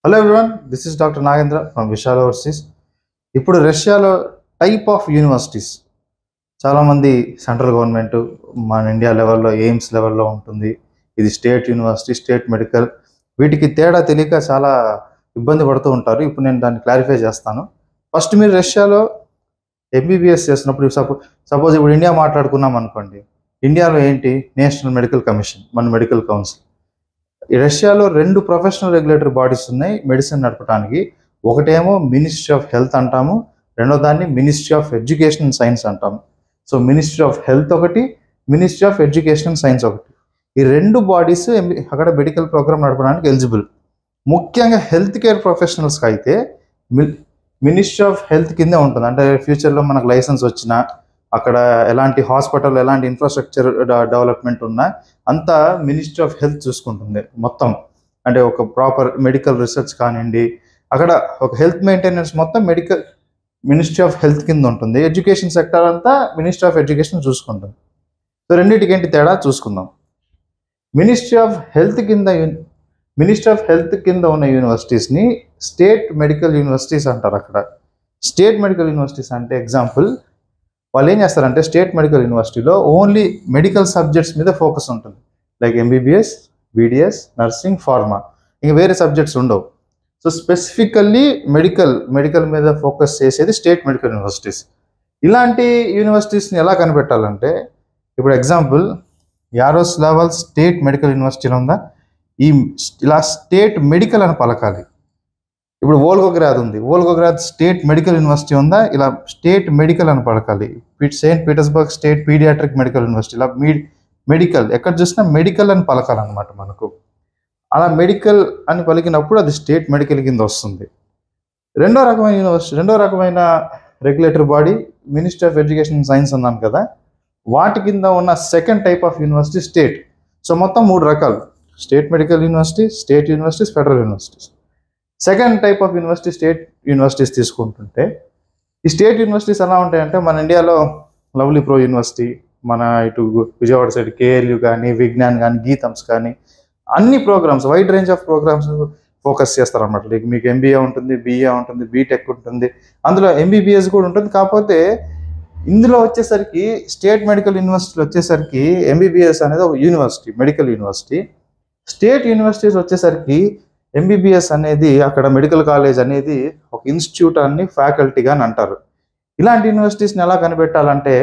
Hello everyone, this is doctor Nagendra from Vishal overseas. ఇప్పుడు రష్యాలో type of universities చాలామంది central government మన ఇండియా లెవెల్లో ఎయిమ్స్ లెవెల్లో ఉంటుంది. ఇది స్టేట్ యూనివర్సిటీ, స్టేట్ మెడికల్, వీటికి తేడా తెలియక చాలా ఇబ్బంది పడుతూ ఉంటారు. ఇప్పుడు నేను దాన్ని క్లారిఫై చేస్తాను. ఫస్ట్ మీరు రష్యాలో ఎంబీబీఎస్ చేస్తున్నప్పుడు సపోజ్ ఇప్పుడు ఇండియా మాట్లాడుకున్నాం అనుకోండి. ఇండియాలో ఏంటి? నేషనల్ మెడికల్ కమిషన్, మన మెడికల్ కౌన్సిల్. రష్యాలో రెండు ప్రొఫెషనల్ రెగ్యులేటరీ బాడీస్ ఉన్నాయి మెడిసిన్ నడపడానికి. ఒకటేమో మినిస్ట్రీ ఆఫ్ హెల్త్ అంటాము, రెండో దాన్ని ministry of education and science అంటాము. సో మినిస్ట్రీ ఆఫ్ హెల్త్ ఒకటి, ministry of education and science ఒకటి. ఈ రెండు బాడీస్ అక్కడ మెడికల్ ప్రోగ్రామ్ నడపడానికి ఎలిజిబుల్. ముఖ్యంగా హెల్త్ కేర్ ప్రొఫెషనల్స్కి అయితే మినిస్ట్రీ ఆఫ్ హెల్త్ కిందే ఉంటుంది. అంటే ఫ్యూచర్లో మనకు లైసెన్స్ వచ్చినా, అక్కడ ఎలాంటి హాస్పిటల్, ఎలాంటి ఇన్ఫ్రాస్ట్రక్చర్ డెవలప్మెంట్ ఉన్నా అంతా మినిస్ట్రీ ఆఫ్ హెల్త్ చూసుకుంటుంది మొత్తం. అంటే ఒక ప్రాపర్ మెడికల్ రీసెర్చ్ కానివ్వండి, అక్కడ ఒక హెల్త్ మెయింటెనెన్స్ మొత్తం మినిస్ట్రీ ఆఫ్ హెల్త్ కింద ఉంటుంది. ఎడ్యుకేషన్ సెక్టర్ అంతా మినిస్ట్రీ ఆఫ్ ఎడ్యుకేషన్ చూసుకుంటుంది. సో రెండింటికి ఏంటి తేడా చూసుకుందాం. మినిస్ట్రీ ఆఫ్ హెల్త్ కింద ఉన్న యూనివర్సిటీస్ని స్టేట్ మెడికల్ యూనివర్సిటీస్ అంటారు. అక్కడ స్టేట్ మెడికల్ యూనివర్సిటీస్ అంటే ఎగ్జాంపుల్, వాళ్ళు ఏం చేస్తారంటే స్టేట్ మెడికల్ యూనివర్సిటీలో ఓన్లీ మెడికల్ సబ్జెక్ట్స్ మీద ఫోకస్ ఉంటుంది. Like MBBS, BDS, nursing, pharma, ఇంకా వేరే సబ్జెక్ట్స్ ఉండవు. సో స్పెసిఫికల్లీ మెడికల్ మీద ఫోకస్ చేసేది స్టేట్ మెడికల్ యూనివర్సిటీస్. ఇలాంటి యూనివర్సిటీస్ని ఎలా కనిపెట్టాలంటే, ఇప్పుడు ఎగ్జాంపుల్ యారోస్లావల్ స్టేట్ మెడికల్ యూనివర్సిటీలో ఉందా, ఇలా స్టేట్ మెడికల్ అని పలకాలి. ఇప్పుడు వోల్గోగ్రాద్ ఉంది, వోల్గోగ్రాద్ స్టేట్ మెడికల్ యూనివర్సిటీ ఉందా, ఇలా స్టేట్ మెడికల్ అని పలకాలి. Saint Petersburg state paediatric medical university, ఇలా మెడికల్ ఎక్కడ చూసినా మెడికల్ అని పలకాలన్నమాట మనకు. అలా మెడికల్ అని పలికినప్పుడు అది స్టేట్ మెడికల్ కింద వస్తుంది. రెండో రకమైన regulatory body ministry of education and science అన్నాను కదా, వాటి కింద ఉన్న second type of university state. So మొత్తం మూడు రకాలు: state medical university, state universities, federal universities. Second type of university state universities తీసుకుంటుంటే, ఈ స్టేట్ యూనివర్సిటీస్ ఎలా ఉంటాయంటే, మన ఇండియాలో లవ్లీ ప్రో యూనివర్సిటీ, మన ఇటు విజయవాడ సైడ్ కేఎల్యూ కానీ, విజ్ఞాన్ కానీ, గీతమ్స్ కానీ, అన్ని programmes, wide range of programmes focus చేస్తారన్నమాట. లైక్ మీకు ఎంబీఏ ఉంటుంది, బీఏ ఉంటుంది, బీటెక్ ఉంటుంది, అందులో ఎంబీబీఎస్ కూడా ఉంటుంది. కాకపోతే ఇందులో వచ్చేసరికి స్టేట్ మెడికల్ యూనివర్సిటీలో వచ్చేసరికి ఎంబీబీఎస్ అనేది ఒక university, medical university. State universities వచ్చేసరికి ఎంబీబీఎస్ అనేది అక్కడ మెడికల్ కాలేజ్ అనేది ఒక ఇన్స్టిట్యూట్ అని ఫ్యాకల్టీగా అని అంటారు. ఇలాంటి యూనివర్సిటీస్ని ఎలా కనిపెట్టాలంటే,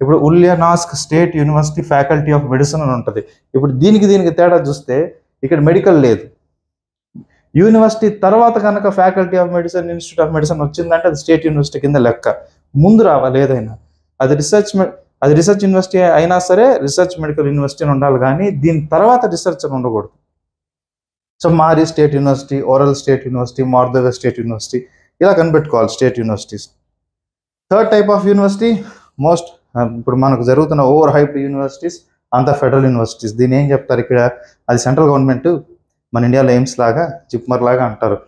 ఇప్పుడు Ulyanovsk state university faculty of medicine అని ఉంటుంది. ఇప్పుడు దీనికి తేడా చూస్తే ఇక్కడ మెడికల్ లేదు. యూనివర్సిటీ తర్వాత కనుక faculty of medicine, institute of medicine వచ్చిందంటే అది స్టేట్ యూనివర్సిటీ కింద లెక్క. ముందు రావాలి ఏదైనా. అది రీసెర్చ్ యూనివర్సిటీ అయినా సరే రీసెర్చ్ మెడికల్ యూనివర్సిటీ అని ఉండాలి, కానీ దీని తర్వాత రీసెర్చ్ అని ఉండకూడదు. So Mari state university, Orel state university, Mordovia state university, ఇలా కనిపెట్టుకోవాలి state universities. Third type of university ఇప్పుడు మనకు జరుగుతున్న ఓవర్ హైప్డ్ యూనివర్సిటీస్ అంతా ఫెడరల్ యూనివర్సిటీస్. దీన్ని ఏం చెప్తారు ఇక్కడ? అది సెంట్రల్ గవర్నమెంట్, మన ఇండియాలో ఎయిమ్స్ లాగా, జిప్మర్ లాగా అంటారు.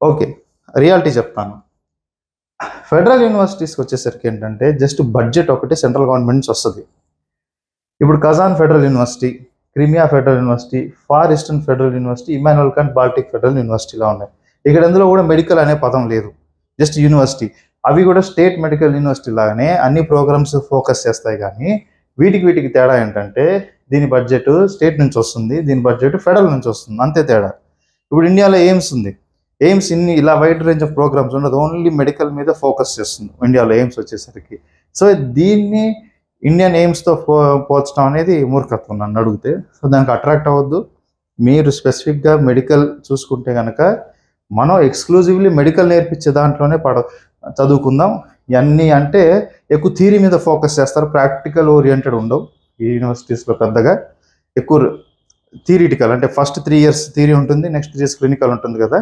ఓకే, రియాలిటీ చెప్తాను. ఫెడరల్ యూనివర్సిటీస్కి వచ్చేసరికి ఏంటంటే జస్ట్ బడ్జెట్ ఒకటి సెంట్రల్ గవర్నమెంట్ నుంచి వస్తుంది. ఇప్పుడు Kazan federal university, Crimea federal university, far eastern federal university, Immanuel Kant Baltic federal యూనివర్సిటీలో ఉన్నాయి. ఇక్కడ ఎందులో కూడా మెడికల్ అనే పదం లేదు, జస్ట్ యూనివర్సిటీ. అవి కూడా స్టేట్ మెడికల్ యూనివర్సిటీ లాగానే అన్ని ప్రోగ్రామ్స్ ఫోకస్ చేస్తాయి, కానీ వీటికి తేడా ఏంటంటే దీని బడ్జెట్ స్టేట్ నుంచి వస్తుంది, దీని బడ్జెట్ ఫెడరల్ నుంచి వస్తుంది, అంతే తేడా. ఇప్పుడు ఇండియాలో ఎయిమ్స్ ఉంది, ఎయిమ్స్ ఇలా వైడ్ రేంజ్ ఆఫ్ ప్రోగ్రామ్స్ ఉండదు, ఓన్లీ మెడికల్ మీద ఫోకస్ చేస్తుంది ఇండియాలో ఎయిమ్స్ వచ్చేసరికి. సో దీన్ని ఇండియన్ ఎయిమ్స్తో పోల్చడం అనేది మూర్ఖత్వం నన్ను అడిగితే. సో దానికి అట్రాక్ట్ అవ్వద్దు. మీరు స్పెసిఫిక్గా మెడికల్ చూసుకుంటే కనుక మనం ఎక్స్క్లూజివ్లీ మెడికల్ నేర్పించే దాంట్లోనే చదువుకుందాం. ఇవన్నీ అంటే ఎక్కువ థియరీ మీద ఫోకస్ చేస్తారు, ప్రాక్టికల్ ఓరియంటెడ్ ఉండవు ఈ యూనివర్సిటీస్లో. పెద్దగా ఎక్కువ థియరిటికల్, అంటే ఫస్ట్ 3 years థియరీ ఉంటుంది, నెక్స్ట్ 3 years క్లినికల్ ఉంటుంది కదా.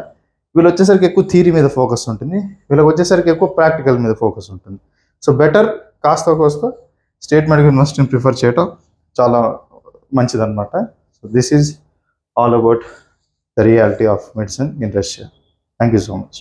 వీళ్ళు వచ్చేసరికి ఎక్కువ థియరీ మీద ఫోకస్ ఉంటుంది, వీళ్ళకి వచ్చేసరికి ఎక్కువ ప్రాక్టికల్ మీద ఫోకస్ ఉంటుంది. సో బెటర్ కాస్త స్టేట్ మెడికల్ యూనివర్సిటీని ప్రిఫర్ చేయటం చాలా మంచిదన్నమాట. So this is all about the reality of medicine in Russia. Thank you so much.